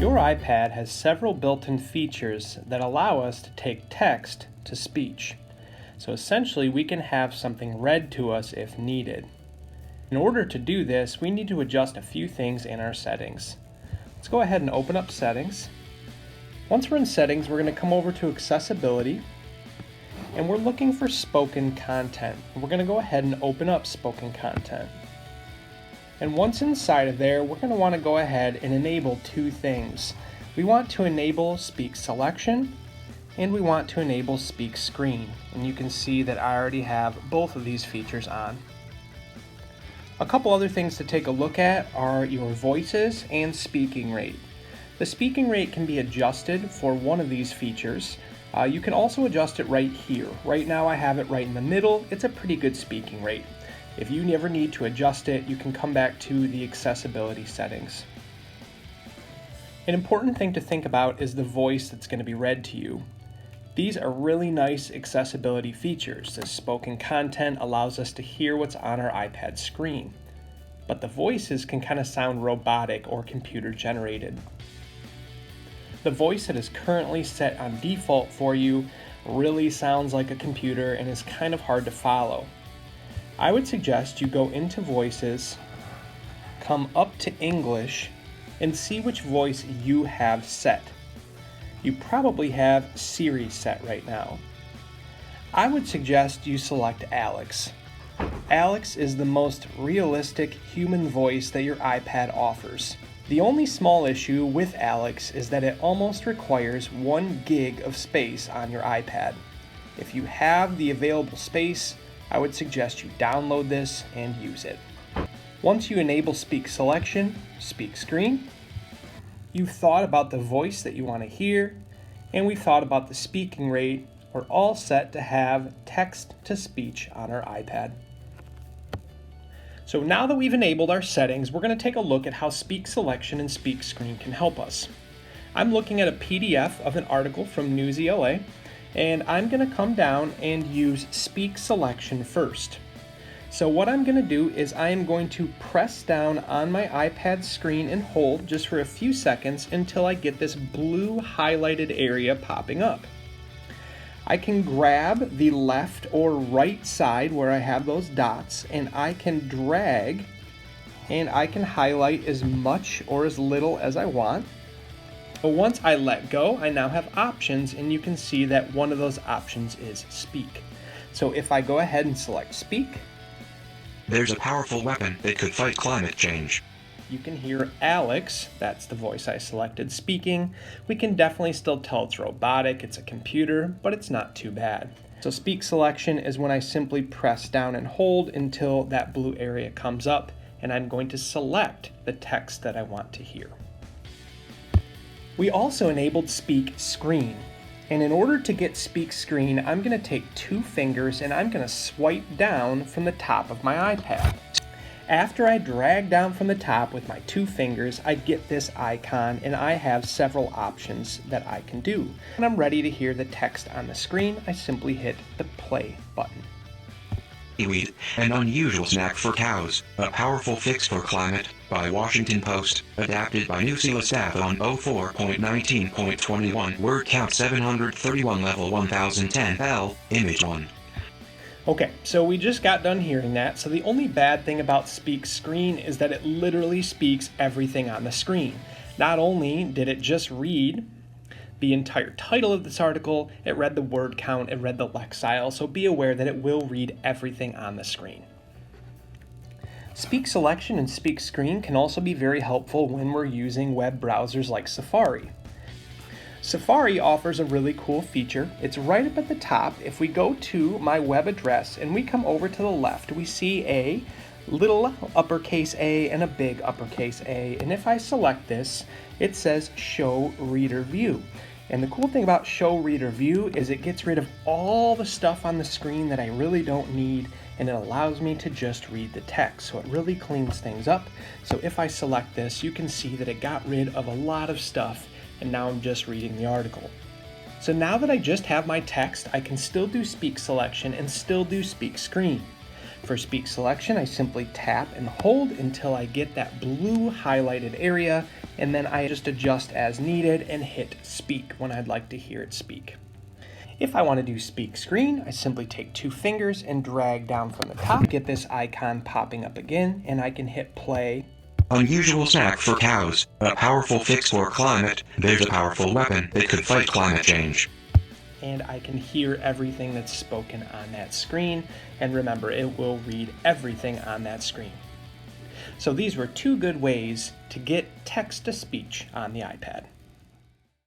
Your iPad has several built-in features that allow us to take text to speech. So essentially, we can have something read to us if needed. In order to do this, we need to adjust a few things in our settings. Let's go ahead and open up Settings. Once we're in Settings, we're going to come over to Accessibility, and we're looking for Spoken Content. We're going to go ahead and open up Spoken Content. And once inside of there, we're going to want to go ahead and enable two things. We want to enable Speak Selection, and we want to enable Speak Screen. And you can see that I already have both of these features on. A couple other things to take a look at are your voices and speaking rate. The speaking rate can be adjusted for one of these features. You can also adjust it right here. Right now I have it right in the middle. It's a pretty good speaking rate. If you never need to adjust it, you can come back to the accessibility settings. An important thing to think about is the voice that's going to be read to you. These are really nice accessibility features. The spoken content allows us to hear what's on our iPad screen, but the voices can kind of sound robotic or computer generated. The voice that is currently set on default for you really sounds like a computer and is kind of hard to follow. I would suggest you go into Voices, come up to English, and see which voice you have set. You probably have Siri set right now. I would suggest you select Alex. Alex is the most realistic human voice that your iPad offers. The only small issue with Alex is that it almost requires 1 gig of space on your iPad. If you have the available space, I would suggest you download this and use it. Once you enable Speak Selection, Speak Screen, you've thought about the voice that you want to hear, and we've thought about the speaking rate. We're all set to have text-to-speech on our iPad. So now that we've enabled our settings, we're going to take a look at how Speak Selection and Speak Screen can help us. I'm looking at a PDF of an article from Newsy LA, and I'm going to come down and use Speak Selection first. So what I'm going to do is I am going to press down on my iPad screen and hold just for a few seconds until I get this blue highlighted area popping up. I can grab the left or right side where I have those dots, and I can drag and I can highlight as much or as little as I want. But once I let go, I now have options, and you can see that one of those options is Speak. So if I go ahead and select Speak, there's a powerful weapon that could fight climate change. You can hear Alex, that's the voice I selected, speaking. We can definitely still tell it's robotic, it's a computer, but it's not too bad. So Speak Selection is when I simply press down and hold until that blue area comes up, and I'm going to select the text that I want to hear. We also enabled Speak Screen, and in order to get Speak Screen, I'm going to take 2 fingers and I'm going to swipe down from the top of my iPad. After I drag down from the top with my 2 fingers, I get this icon, and I have several options that I can do. When I'm ready to hear the text on the screen, I simply hit the play button. Seaweed, an unusual snack for cows, a powerful fix for climate, by Washington Post, adapted by New Zealand staff on 04.19.21, word count 731, level 1010, L, image 1. Okay, so we just got done hearing that, so the only bad thing about Speak Screen is that it literally speaks everything on the screen. Not only did it just read the entire title of this article, it read the word count, it read the lexile, so be aware that it will read everything on the screen. Speak Selection and Speak Screen can also be very helpful when we're using web browsers like Safari. Safari offers a really cool feature. It's right up at the top. If we go to my web address and we come over to the left, we see a little uppercase A and a big uppercase A, and if I select this, it says Show Reader View. And the cool thing about Show Reader View is it gets rid of all the stuff on the screen that I really don't need, and it allows me to just read the text. So it really cleans things up. So if I select this, you can see that it got rid of a lot of stuff, and now I'm just reading the article. So now that I just have my text, I can still do Speak Selection and still do Speak Screen. For speak selection, I simply tap and hold until I get that blue highlighted area, and then I just adjust as needed and hit speak when I'd like to hear it speak. If I want to do speak screen, I simply take 2 fingers and drag down from the top, get this icon popping up again, and I can hit play. Unusual snack for cows. A powerful fix for climate. There's a powerful weapon that could fight climate change. And I can hear everything that's spoken on that screen. And remember, it will read everything on that screen. So these were 2 good ways to get text to speech on the iPad.